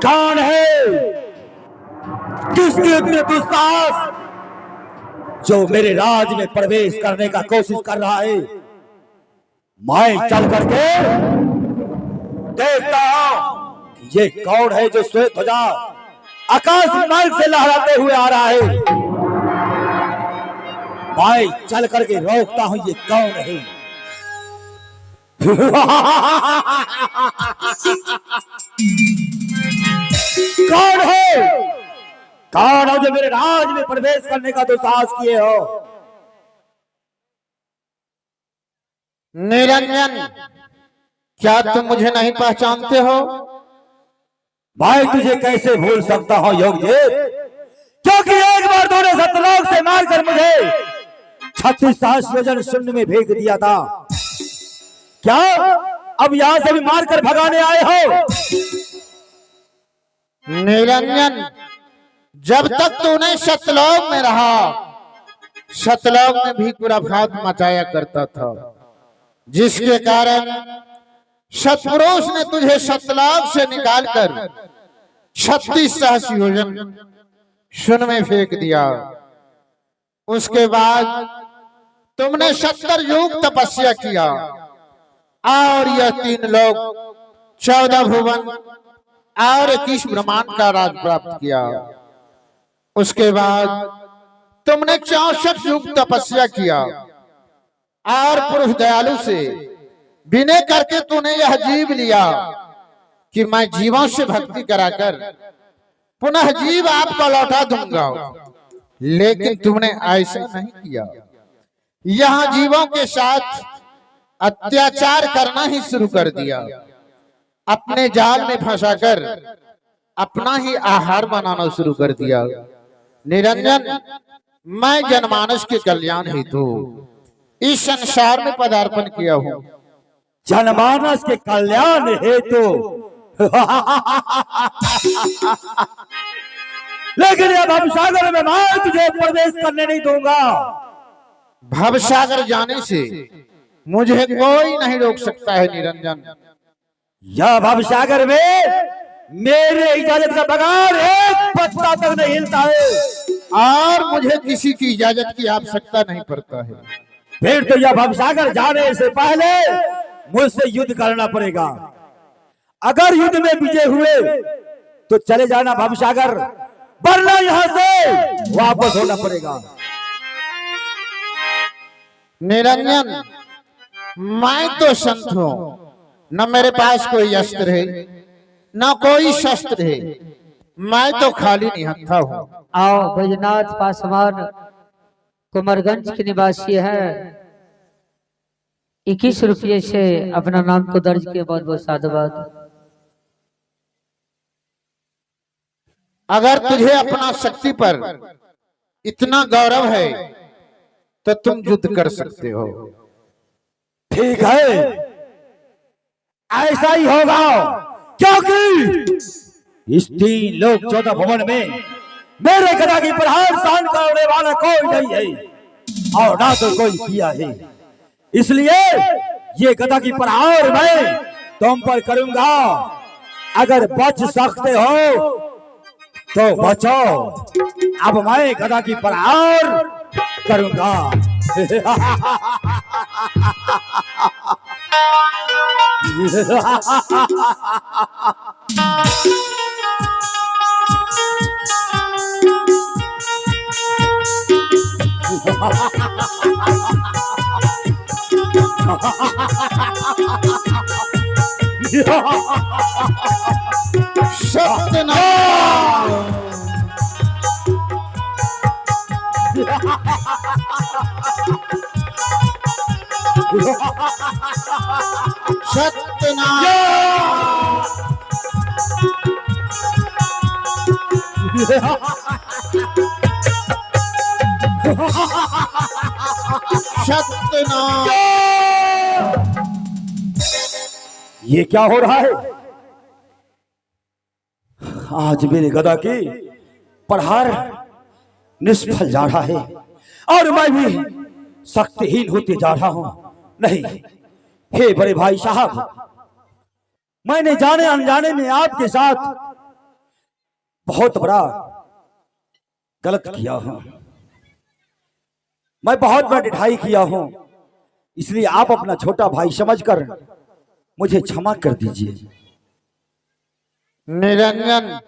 कौन है किसके इतने दुस्साहस जो मेरे राज में प्रवेश करने का कोशिश कर रहा है? मैं चल करके देखता हूं ये कौन है जो श्वेत ध्वजा आकाश मार्ग से लहराते हुए आ रहा है। मैं चल करके रोकता हूं ये कौन है। कौन है? कौन हो जो मेरे राज में प्रवेश करने का दुस्साहस किए हो? निरंजन, क्या तुम मुझे नहीं पहचानते हो? भाई तुझे कैसे भूल सकता हूं योगजीत, क्योंकि एक बार तूने सतलोक से मारकर मुझे 36 सहस्त्र योजन शून्य में भेज दिया था। क्या अब यहां से भी मारकर भगाने आए हो? निरंजन, जब तक तूने सतलोक में रहा, सतलोक में भी कुराफात मचाया करता था, जिसके कारण सतपुरुष ने तुझे सतलोक से निकालकर 36 सहस्त्र योजन शून्य में फेंक दिया। उसके बाद तुमने 70 युग तपस्या किया और यह 3 लोक, 14 भुवन और 21 ब्रह्मांड का राज प्राप्त किया। उसके बाद तुमने 64 युग तपस्या किया और पुरुष दयालु से विनय करके तूने यह जीव लिया कि मैं जीवों से भक्ति कराकर पुनः जीव आपको लौटा दूंगा। लेकिन तुमने ऐसा नहीं किया, यहाँ जीवों के साथ अत्याचार करना ही शुरू कर दिया। अपने जाल में फंसाकर अपना ही आहार बनाना शुरू कर दिया। निरंजन, मैं जनमानस के कल्याण हेतु इस संसार में पदार्पण किया हूँ। जनमानस के कल्याण हेतु? लेकिन ये भवसागर में मैं तुझे प्रवेश करने नहीं दूंगा। भवसागर जाने से मुझे कोई नहीं रोक सकता है निरंजन। यह भवसागर में मेरे इजाजत का बगैर एक पत्ता तक नहीं हिलता है और मुझे किसी की इजाजत की आवश्यकता नहीं पड़ता है। फिर तो यह भवसागर जाने से पहले मुझसे युद्ध करना पड़ेगा। अगर युद्ध में विजय हुए तो चले जाना भवसागर, वरना यहां से वापस होना पड़ेगा। निरंजन, मैं तो संत हूं, न मेरे पास कोई अस्त्र है न कोई शस्त्र है। मैं तो खाली निहत्था हूं। आओ, बैजनाथ पासवान कुमारगंज के निवासी है। 21 रुपये से अपना नाम को दर्ज किया। बहुत बहुत साधुवाद। अगर तुझे अपना शक्ति पर इतना गौरव है तो तुम युद्ध कर सकते हो। ठीक है, ऐसा ही होगा, क्योंकि इस 3 लोक 14 भवन में मेरे गदा की प्रहार सहन करने वाला कोई नहीं है और ना तो कोई किया है। इसलिए ये गदा की प्रहार मैं तुम पर करूंगा। अगर बच सकते हो तो बचो। अब मैं गदा की प्रहार करूंगा। ये क्या हो रहा है? आज मेरे गदा की प्रहार निष्फल जा रहा है और मैं भी शक्तिहीन होते जा रहा हूं। नहीं, हे बड़े भाई साहब, मैंने जाने अनजाने में आपके साथ बहुत बड़ा गलत किया हूं, मैं बहुत बड़ा ढिठाई किया हूं, इसलिए आप अपना छोटा भाई समझकर मुझे क्षमा कर दीजिए। निरंजन,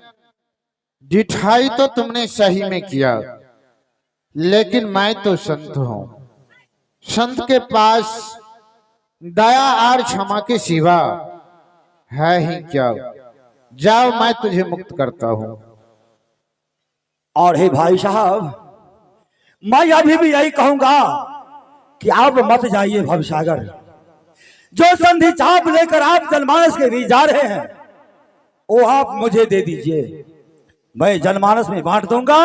ढिठाई तो तुमने सही में किया, लेकिन मैं तो संत हूं। संत के पास दया और क्षमा के सिवा है ही क्या। जाओ, मैं तुझे मुक्त करता हूं। और हे भाई साहब, मैं अभी भी यही कहूंगा कि आप मत जाइए भवसागर। जो संधि चाप लेकर आप जनमानस के बीच जा रहे हैं वो आप मुझे दे दीजिए, मैं जनमानस में बांट दूंगा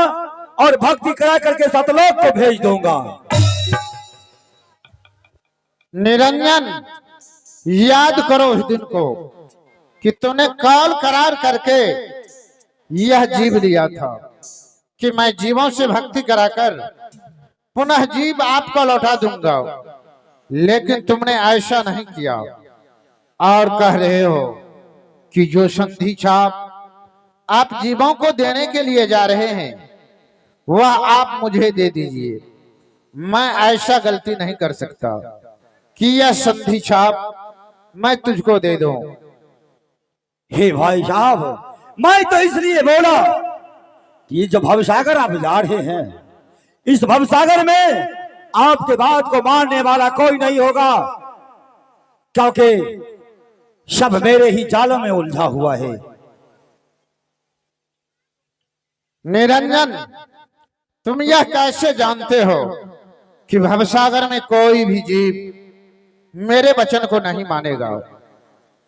और भक्ति करा करके सतलोक को भेज दूंगा। निरंजन, याद करो उस दिन को कि तूने कौल करार करके यह जीव लिया था कि मैं जीवों से भक्ति कराकर पुनः जीव आपको लौटा दूंगा, लेकिन तुमने ऐसा नहीं किया और कह रहे हो कि जो संधि छाप आप जीवों को देने के लिए जा रहे हैं वह आप मुझे दे दीजिए। मैं ऐसा गलती नहीं कर सकता कि यह संधि छाप मैं तुझको दे दूं। हे भाई साहब, मैं तो इसलिए बोला कि जो भवसागर आप जा रहे हैं, इस भवसागर में आपके बात को मानने वाला कोई नहीं होगा, क्योंकि सब मेरे ही जालों में उलझा हुआ है। निरंजन, तुम यह कैसे जानते हो कि भवसागर में कोई भी जीव मेरे वचन को नहीं मानेगा?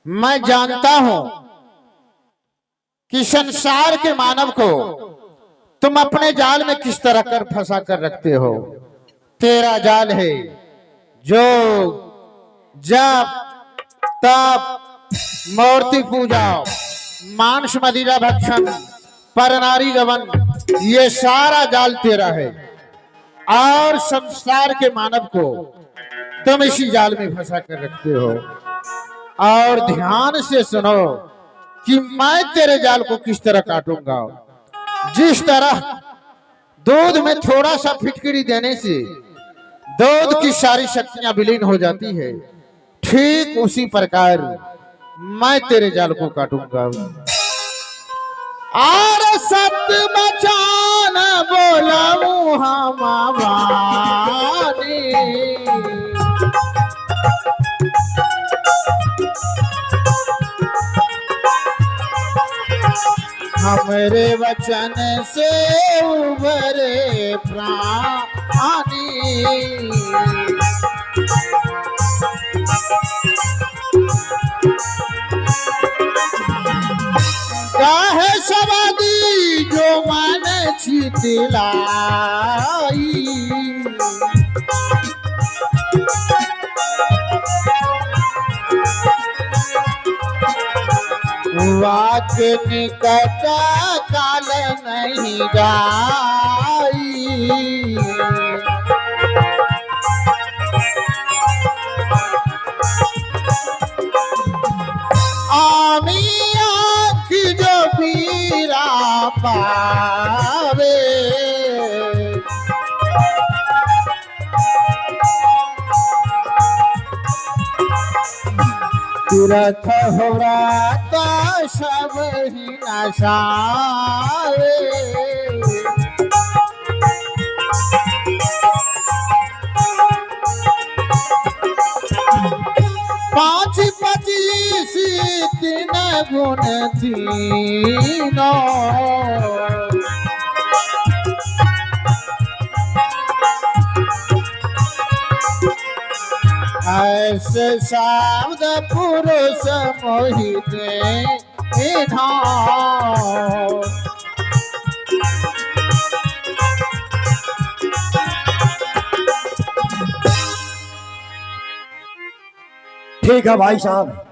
मैं जानता हूं कि संसार के मानव को तुम अपने जाल में किस तरह कर फंसा कर रखते हो। तेरा जाल है जो जप तप, मूर्ति पूजा, मांस मदिरा भक्षण, परनारी गमन, ये सारा जाल तेरा है और संसार के मानव को तुम इसी जाल में फंसा कर रखते हो। और ध्यान से सुनो कि मैं तेरे जाल को किस तरह काटूंगा। जिस तरह दूध में थोड़ा सा फिटकरी देने से दूध की सारी शक्तियां विलीन हो जाती है, ठीक उसी प्रकार मैं तेरे जाल को काटूंगा। और सत्य बचान बोलाऊं हम वाणी, हमरे वचन से उभरे प्राणी। काहे सवादी जो मन छितलाई, वाक निकट काल नहीं जाई। आमिया की जो पीरा पावे, तीर्थ हो राता सब ही नशावे। पाँच पच्चीस तीन गुण तीनों, ऐसे शब्द पुरुष मोहित धाम। ठीक है भाई साहब,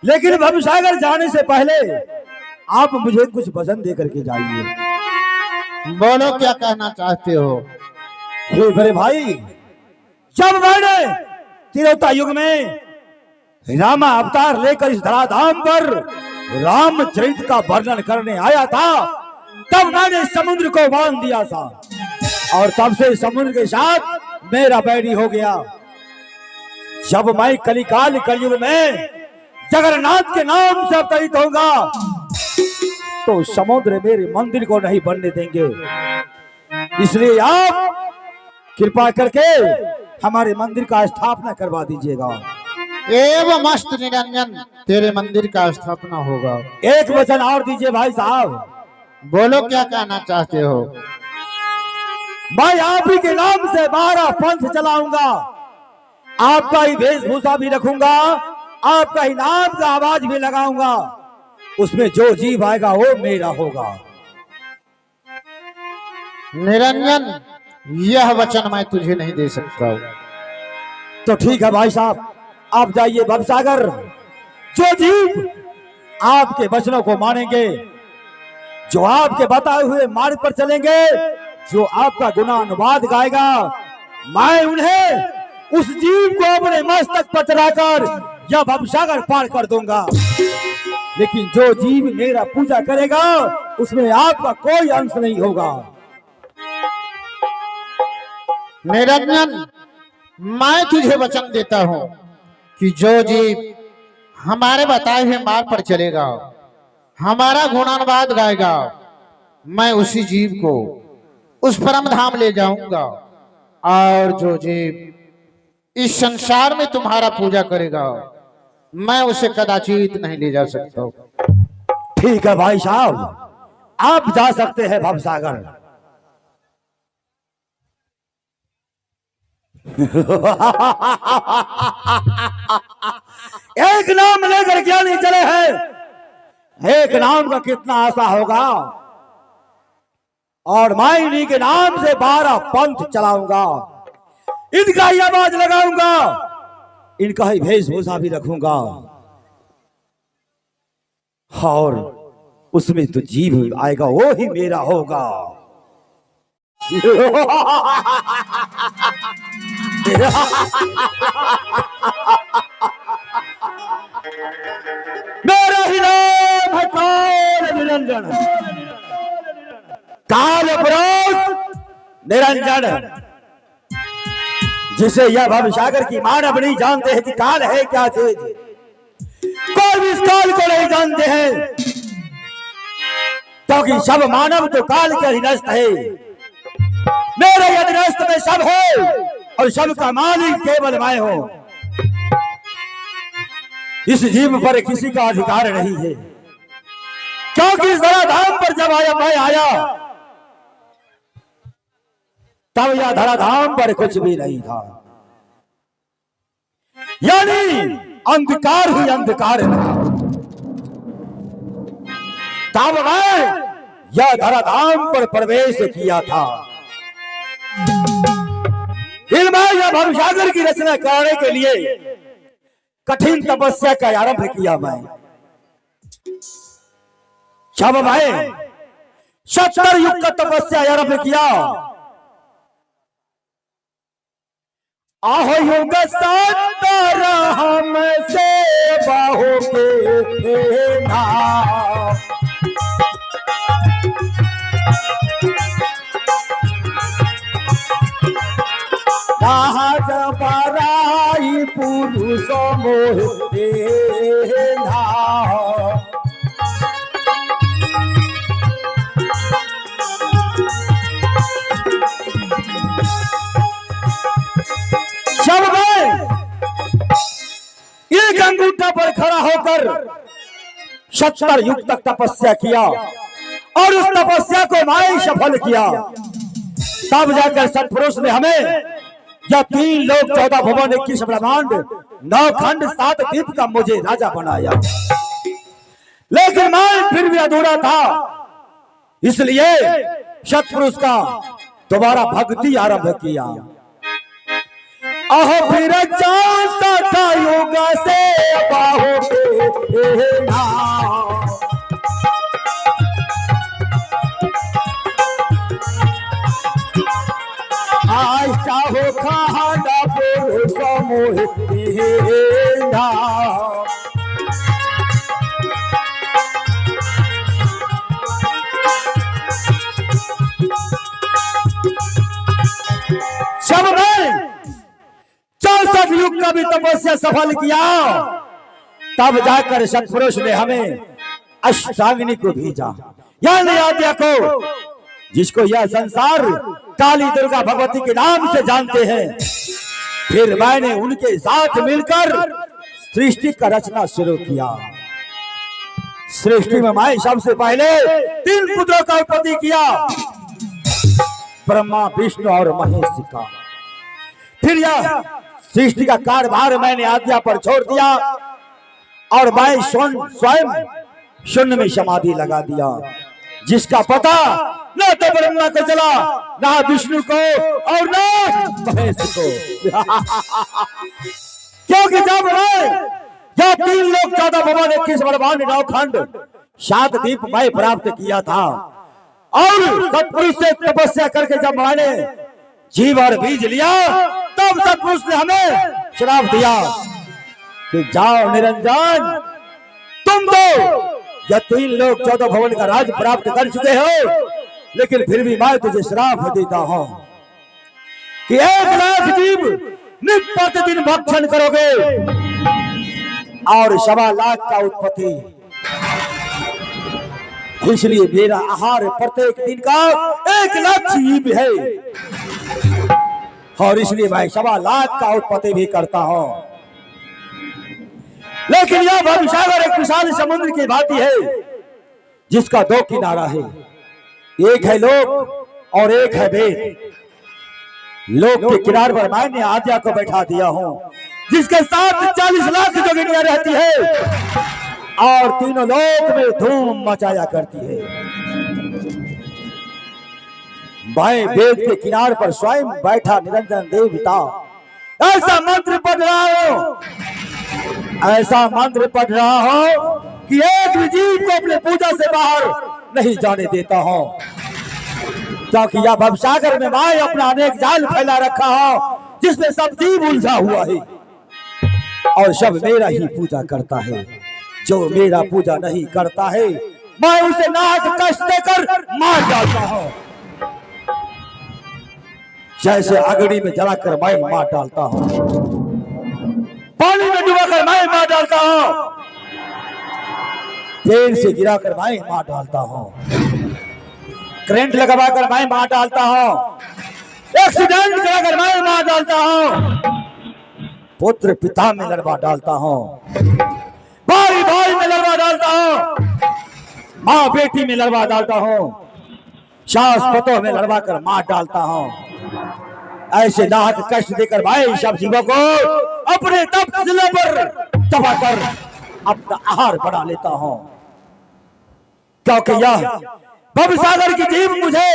लेकिन भवसागर जाने से पहले आप मुझे कुछ वचन दे करके जाइए। बोलो, क्या कहना चाहते हो? हे बड़े भाई, जब मैंने त्रेता युग में रामा अवतार लेकर इस धराधाम पर रामचरित का वर्णन करने आया था, तब मैंने समुद्र को बांध दिया था और तब से समुद्र के साथ मेरा बैरी हो गया। जब मैं कलिकाल कलयुग में जगन्नाथ के नाम से अवतरित होगा तो समुद्र मेरे मंदिर को नहीं बनने देंगे। इसलिए आप कृपा करके हमारे मंदिर का स्थापना करवा दीजिएगा। एवं मस्त निरंजन, तेरे मंदिर का स्थापना होगा। एक वचन और दीजिए भाई साहब। बोलो क्या कहना चाहते हो? मैं आप ही के नाम से 12 पंथ चलाऊंगा, आपका ही वेशभूषा भी रखूंगा, आपका ही नाम का आवाज भी लगाऊंगा, उसमें जो जीव आएगा वो मेरा होगा। निरंजन, यह वचन मैं तुझे नहीं दे सकता। तो ठीक है भाई साहब, आप जाइए भवसागर। जो जीव आपके वचनों को मानेंगे, जो आपके बताए हुए मार्ग पर चलेंगे, जो आपका गुणानुवाद गाएगा, मैं उन्हें उस जीव को अपने मस्तक पर चढ़ाकर या भवसागर पार कर दूंगा। लेकिन जो जीव मेरा पूजा करेगा उसमें आपका कोई अंश नहीं होगा। निरंजन, मैं तुझे वचन देता हूं कि जो जीव हमारे बताए हुए मार्ग पर चलेगा, हमारा गुणानुवाद गाएगा, मैं उसी जीव को उस परम धाम ले जाऊंगा। और जो जीव इस संसार में तुम्हारा पूजा करेगा, मैं उसे कदाचित नहीं ले जा सकता। ठीक है भाई साहब, आप जा सकते हैं भवसागर। एक नाम लेकर क्या नहीं चले हैं, एक नाम का कितना आशा होगा। और मैं इन्हीं के नाम से 12 पंथ चलाऊंगा, इनका ही आवाज लगाऊंगा, इनका ही वेशभूषा भी रखूंगा, और उसमें तो जीव आएगा वो ही मेरा होगा। मेरा ही नाम है काल निरंजन, काल पुरुष निरंजन, जिसे यह भवसागर की मानव नहीं जानते हैं कि काल है क्या चीज। कोई भी इस काल को नहीं जानते हैं, क्योंकि सब मानव तो काल के अधीनस्थ है। मेरे अधीनस्थ में सब है और सबका मालिक केवल मैं हूं। इस जीव पर किसी का अधिकार नहीं है, क्योंकि इस धराधाम पर जब मैं आया तब यह धराधाम पर कुछ भी नहीं था, यानी अंधकार ही अंधकार था। तब मैं यह धराधाम पर प्रवेश किया था। फिर मैं यह भवसागर की रचना करने के लिए कठिन तपस्या का आरंभ किया। मैं जब मैं 70 युग का तपस्या आरंभ किया, आहो युग 70 हमसे बाहों के नाम, बराई पुरुष मोहे जब मैं एक अंगूठा पर खड़ा होकर 70 युग तक तपस्या किया और उस तपस्या को मैं सफल किया, तब जाकर सतपुरुष ने हमें यह 3 लोक 14 भुवन 21 ब्रह्मांड 9 खंड 7 द्वीप का मुझे राजा बनाया। लेकिन मैं फिर भी अधूरा था, इसलिए सतपुरुष का दोबारा भक्ति आरंभ किया। अहो फिर चौसठ युग से बाहों के नाम, आज चाहो खाना पुरुष मोहे नाम, का भी तपस्या सफल किया, तब जाकर सत्पुरुष ने हमें अष्टांगिनी को भेजा, यानी आद्या को, जिसको यह संसार काली दुर्गा भगवती के नाम से जानते हैं। फिर मैंने उनके साथ मिलकर सृष्टि का रचना शुरू किया। सृष्टि में मैं सबसे पहले 3 पुत्रों का उत्पत्ति किया, ब्रह्मा, विष्णु और महेश का। फिर यह सृष्टि का कार्यभार मैंने आद्या पर छोड़ दिया और मैं स्वयं शून्य में समाधि लगा दिया, जिसका पता न तो ब्रह्मा को चला, न विष्णु को और न महेश को। क्योंकि जब मैं यह 3 लोक 14 भवन 21 बड़भान 9 खंड 7 दीप मैं प्राप्त किया था, और सत्पुरुष से तपस्या करके जब मैंने जीव और बीज लिया, तब सत्पुरुष ने हमें श्राप दिया कि जाओ निरंजन, तुम तो यह 3 लोक 14 भवन का राज प्राप्त कर चुके हो, लेकिन फिर भी मैं तुझे श्राप देता हूं कि 1 लाख जीव प्रतिदिन भक्षण करोगे और 1.25 लाख का उत्पत्ति। इसलिए मेरा आहार प्रत्येक दिन का 1 लाख जीव है, और इसलिए मैं 1.25 लाख का उत्पत्ति भी करता हूं। लेकिन यह भवसागर एक विशाल समुद्र की भांति है, जिसका 2 किनारा है, एक है लोक और एक है वेद। लोक के किनारे पर मैंने आद्या को बैठा दिया हूं, जिसके साथ 40 लाख जोगिनियां रहती है और तीनों लोक में धूम मचाया करती है। मैं वेद के किनारे पर स्वयं बैठा निरंजन देवता ऐसा मंत्र पढ़ रहा हूं, ऐसा मंत्र पढ़ रहा हूं कि एक भी जीव को अपने पूजा से बाहर नहीं जाने देता हूं, क्योंकि यह भवसागर में मैं अपना अनेक जाल फैला रखा हूं, जिसमें सब जीव उलझा हुआ है और सब मेरा ही पूजा करता है। जो मेरा पूजा नहीं करता है, मैं उसे नाक कष्ट देकर मार डालता हूं, जैसे अग्नि में जलाकर मैं मार डालता हूं, पानी में डुबाकर मैं मार डालता हूं, पेड़ से गिराकर मैं मार डालता हूं, करंट लगाकर मैं मार डालता हूं, एक्सीडेंट कराकर मैं मार डालता हूं, पुत्र पिता में लड़वा डालता हूं, भाई भाई में लड़वा डालता हूं, माँ बेटी में लड़वा डालता हूं, सास पतों में लड़वा कर मार डालता हूं। ऐसे नाहक कष्ट देकर भाई सब जीवों को अपने तपस्या पर दबाकर अपना आहार बना लेता हूं, क्योंकि यह भवसागर की जीव मुझे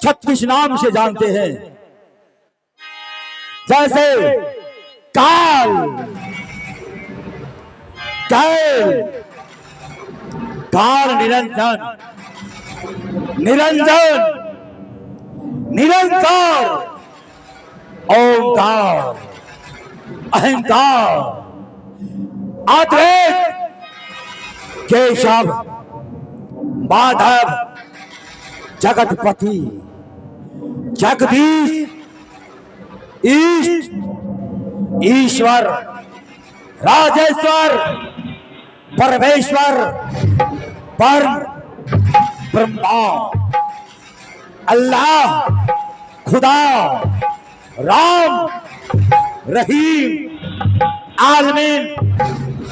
36 नाम से जानते हैं, जैसे काल, कैल, काल निरंजन, निरंजन, निरंकार, ओंकार, अहंकार, अद्वैत, केशव, माधव, जगतपति, जगदीश, ईष्ट, ईश्वर, राजेश्वर, परमेश्वर, परम ब्रह्मा, अल्लाह, खुदा, राम, रहीम, आलमीन,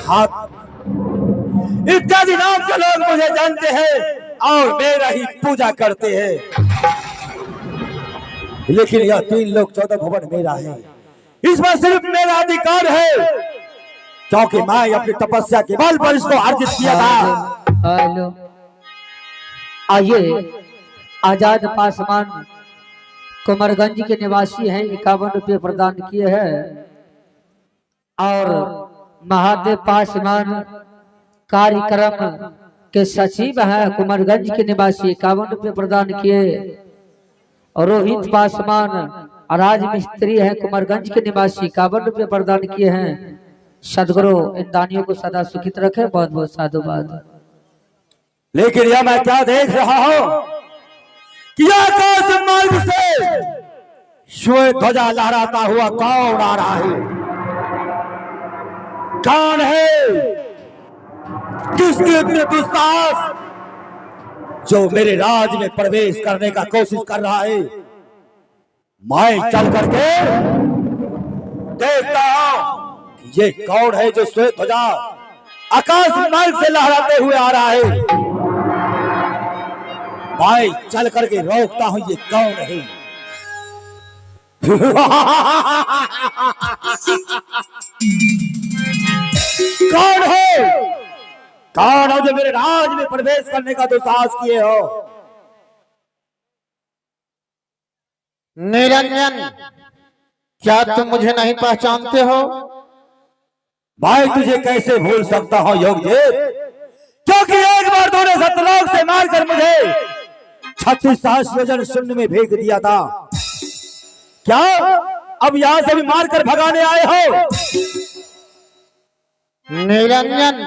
हक इत्यादि नाम से लोग मुझे जानते हैं और मेरा ही पूजा करते हैं। लेकिन यह 3 लोक 14 भवन मेरा है, इसमें सिर्फ मेरा अधिकार है, क्योंकि मैं अपनी तपस्या के बल पर इसको अर्जित किया था। हेलो, आइए, आजाद पासवान कुमारगंज के निवासी हैं, 51 रुपये प्रदान किए हैं, और महादेव पासवान कार्यक्रम के सचिव हैं कुमारगंज के निवासी, 51 रुपये प्रदान किए, और रोहित पासवान राज मिस्त्री है कुमारगंज के निवासी, 51 रुपये प्रदान किए हैं। सदगुरु इन दानियों को सदा सुखित रखे, बहुत बहुत साधुवाद। लेकिन यह मैं क्या देख रहा हूं कि आकाश मार्ग से श्वेत ध्वजा लहराता हुआ कौन आ रहा है? कौन है किसके इतने दुस्साहस जो मेरे राज में प्रवेश करने का कोशिश कर रहा है? मैं चल करके देखता हूं कि ये कौन है जो श्वेत ध्वजा आकाश मार्ग से लहराते हुए आ रहा है। मैं चल करके रोकता हूं ये कौन है। कौन है? कौन हो जो मेरे राज में प्रवेश करने का दुस्साहस किए हो? निरंजन, क्या तुम मुझे नहीं पहचानते हो? भाई तुझे कैसे भूल सकता हूं योगजीत, क्योंकि एक बार तूने सतलोक से मारकर मुझे 36 सहस्त्र योजन शून्य में फेंक दिया था। क्या अब यहां से भी मारकर भगाने आए हो? निरंजन,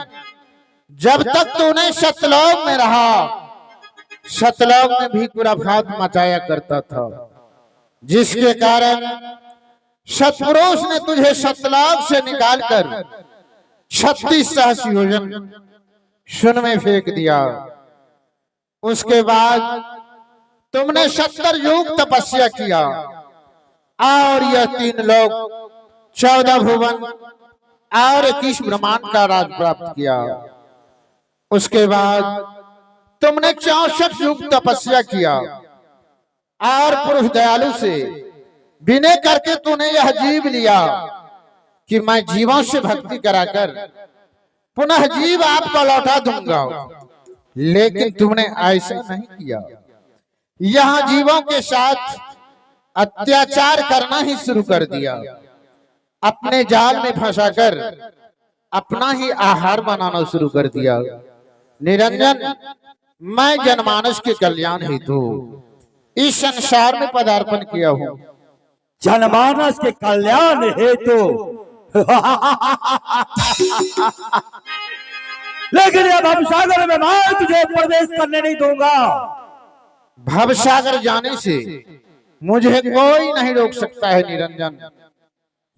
जब तक तूने सतलोक में रहा, सतलोक में भी कुराघात मचाया करता था, जिसके कारण सतपुरुष ने तुझे सतलोक से निकालकर 36 सहस्त्र योजन शून्य में फेंक दिया। उसके बाद तुमने 70 युग तपस्या किया और यह 3 लोक, 14 भुवन और 21 ब्रह्मांड का राज प्राप्त किया। उसके बाद तुमने 64 युग तपस्या किया और पुरुष दयालु से विनय करके तूने यह जीव लिया कि मैं जीवों से भक्ति कराकर पुनः जीव आपको लौटा दूंगा, लेकिन तुमने ऐसा नहीं किया। यहाँ जीवों के साथ अत्याचार करना ही शुरू कर दिया। अपने जाल में फंसाकर अपना ही आहार बनाना शुरू कर दिया। निरंजन, मैं जनमानस के कल्याण हेतु इस संसार में पदार्पण किया हूँ। जनमानस के कल्याण हेतु लेकिन ये भवसागर में मैं तुझे प्रवेश करने नहीं दूंगा। भवसागर जाने से मुझे कोई नहीं रोक सकता है निरंजन।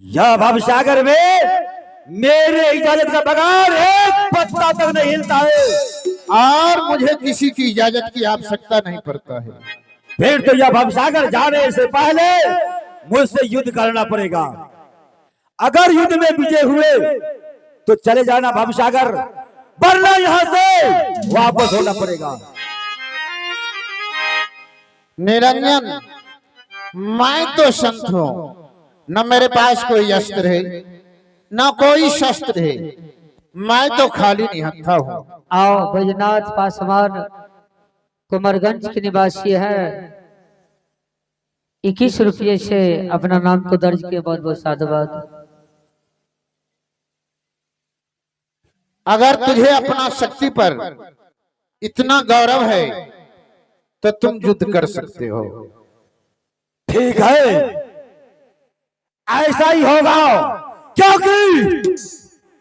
यह भवसागर में मेरे इजाजत का बगैर एक पत्ता तक नहीं हिलता है, और मुझे किसी की इजाजत की आवश्यकता नहीं पड़ता है। फिर तो यह भवसागर जाने से पहले मुझसे युद्ध करना पड़ेगा। अगर युद्ध में विजय हुए तो चले जाना भवसागर, वरना यहां से वापस होना पड़ेगा। निरंजन, मैं तो संत हूं, न मेरे पास कोई अस्त्र है न कोई शस्त्र है, मैं तो खाली निहत्था हूं। आओ, बैजनाथ पासवान कुमारगंज के निवासी है, 21 रुपये से अपना नाम को दर्ज किया। बहुत बहुत साधुवाद। अगर तुझे अपना शक्ति पर इतना गौरव है तो तुम युद्ध कर सकते हो। ठीक है, ऐसा ही होगा, क्योंकि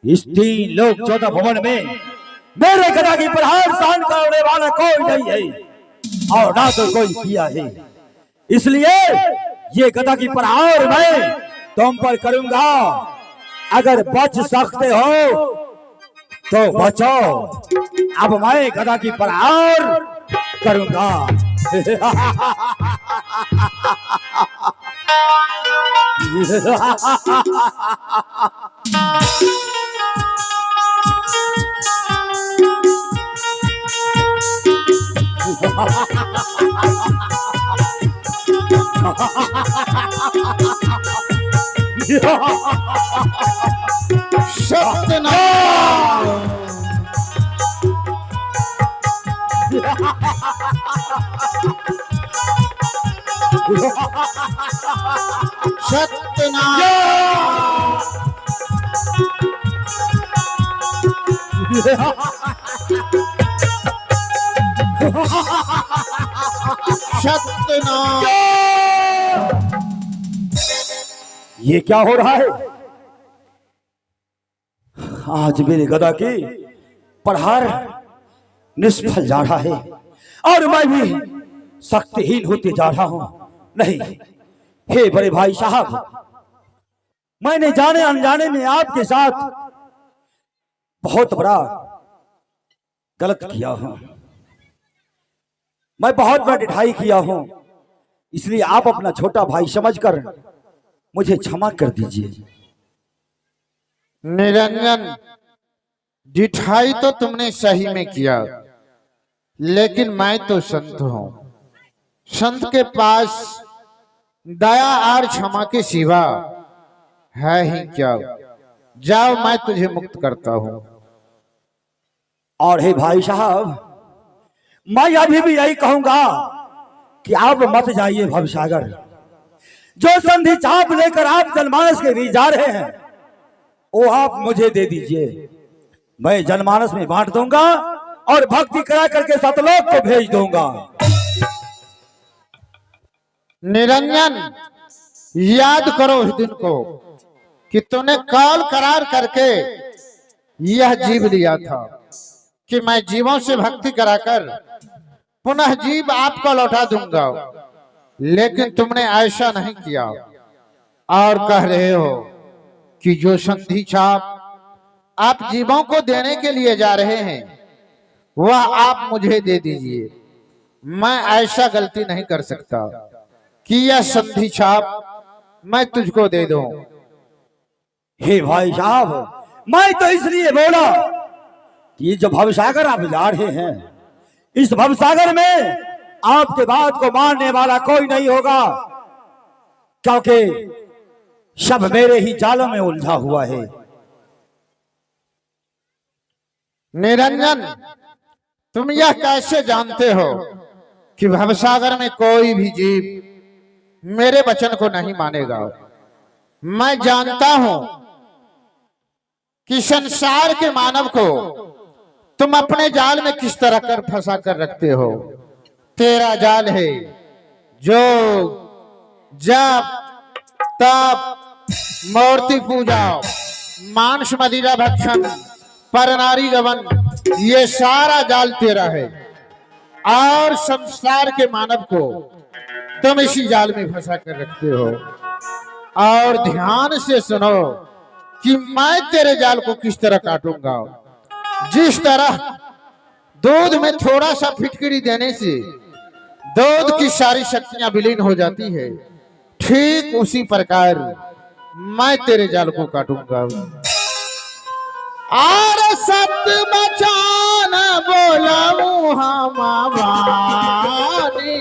इस 3 लोक 14 भवन में मेरे गदा की प्रहार सहन करने वाला कोई नहीं है और ना तो कोई किया है। इसलिए ये गदा की प्रहार मैं तुम पर करूंगा। अगर बच सकते हो तो बचो, अब मैं गदा की प्रहार करूंगा। ये क्या हो रहा है? आज मेरे गदा की प्रहार निष्फल जा रहा है और मैं भी शक्तिहीन होते जा रहा हूं। नहीं, हे बड़े भाई साहब, मैंने जाने अनजाने में आपके साथ बहुत बड़ा गलत किया हूं, मैं बहुत बड़ा ढिठाई किया हूं, इसलिए आप अपना छोटा भाई समझकर मुझे क्षमा कर दीजिए। निरंजन, ढिठाई तो तुमने सही में किया, लेकिन मैं तो संत हूं। संत के पास दया और क्षमा के सिवा है ही क्या। जाओ, मैं तुझे मुक्त करता हूं। और हे भाई साहब, मैं अभी भी यही कहूंगा कि आप मत जाइए भवसागर। जो संधि चाप लेकर आप जनमानस के बीच जा रहे हैं वो आप मुझे दे दीजिए, मैं जनमानस में बांट दूंगा और भक्ति करा करके सतलोक को भेज दूंगा। निरंजन, याद करो उस दिन को कि तूने कौल करार करके यह जीव लिया था कि मैं जीवों से भक्ति कराकर पुनः जीव आपको लौटा दूंगा, लेकिन तुमने ऐसा नहीं किया और कह रहे हो कि जो संधि छाप आप जीवों को देने के लिए जा रहे हैं वह आप मुझे दे दीजिए। मैं ऐसा गलती नहीं कर सकता कि यह संधि छाप मैं तुझको दे दूं। हे भाई साहब, मैं तो इसलिए बोला कि जो भवसागर आप जा रहे हैं, इस भवसागर में आपके बात को मानने वाला कोई नहीं होगा, क्योंकि सब मेरे ही जालों में उलझा हुआ है। निरंजन, तुम यह कैसे जानते हो कि भवसागर में कोई भी जीव मेरे वचन को नहीं मानेगा? मैं जानता हूं कि संसार के मानव को तुम अपने जाल में किस तरह कर फंसा कर रखते हो। तेरा जाल है जो जप तप, मूर्ति पूजा, मांस मदिरा भक्षण, परनारी गमन, ये सारा जाल तेरा है और संसार के मानव को तुम इसी जाल में फंसा कर रखते हो। और ध्यान से सुनो कि मैं तेरे जाल को किस तरह काटूंगा। जिस तरह दूध में थोड़ा सा फिटकरी देने से दूध की सारी शक्तियां विलीन हो जाती है, ठीक उसी प्रकार मैं तेरे जाल को काटूंगा। और सत्य बचान बोलाऊं हम वाणी,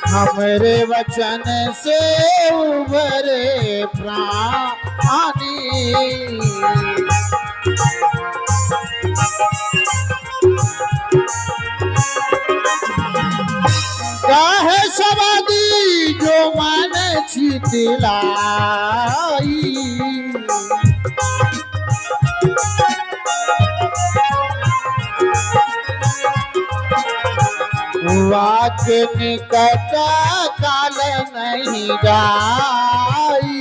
हमरे वचन से उभरे प्राणी। काहे सवादी जो मन छितलाई, वाक निकट काल नहीं जाई।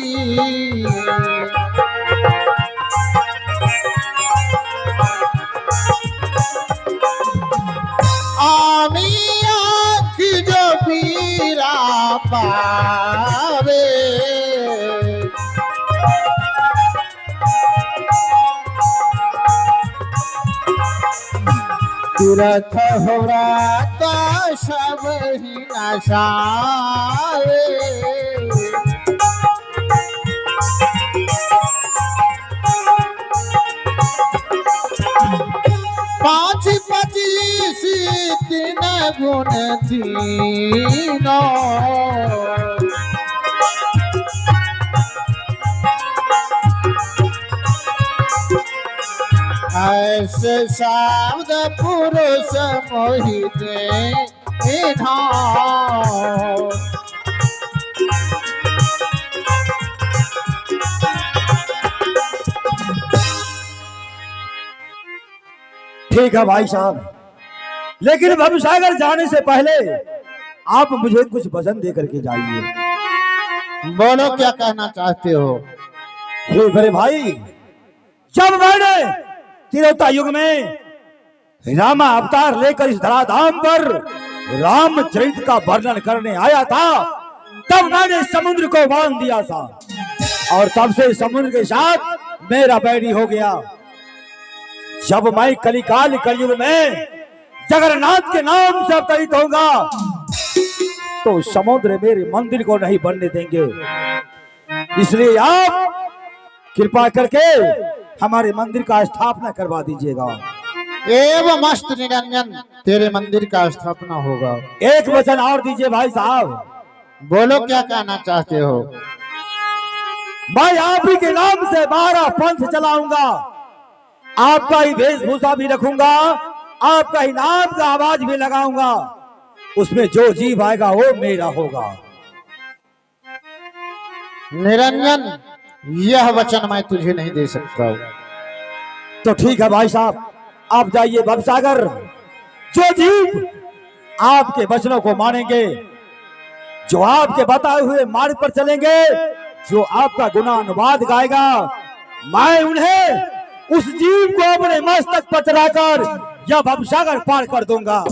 आमी आँख जो पीरा पावे, तीर्थ हो रात सब ही नशावे। पाँच पच्चीस तीन गुण तीनों, ऐसे शब्द पुरुष मोहिते इन्हों। ठीक है भाई साहब, लेकिन भवसागर जाने से पहले आप मुझे कुछ वचन दे करके जाइए। बोलो, क्या कहना चाहते हो? हे बड़े भाई, जब मैंने त्रेता युग में रामा अवतार लेकर इस धराधाम पर रामचरित का वर्णन करने आया था, तब मैंने समुद्र को बांध दिया था और तब से समुद्र के साथ मेरा बैरी हो गया। जब मैं कलिकाल कलयुग में जगन्नाथ के नाम से अवतरित होगा तो समुद्र मेरे मंदिर को नहीं बनने देंगे। इसलिए आप कृपा करके हमारे मंदिर का स्थापना करवा दीजिएगा। एवं मस्त निरंजन, तेरे मंदिर का स्थापना होगा। एक वचन और दीजिए भाई साहब। बोलो क्या कहना चाहते हो? मैं आप ही के नाम से 12 पंथ चलाऊंगा, आपका ही वेशभूषा भी रखूंगा, आपका ही नाम का आवाज भी लगाऊंगा। उसमें जो जीव आएगा वो मेरा होगा। निरंजन, यह वचन मैं तुझे नहीं दे सकता हूं। तो ठीक है भाई साहब, आप जाइए भवसागर। जो जीव आपके वचनों को मानेंगे, जो आपके बताए हुए मार्ग पर चलेंगे, जो आपका गुणानुवाद गाएगा, मैं उन्हें उस जीव को अपने मस्तक पर चढ़ाकर यह भवसागर पार कर दूंगा।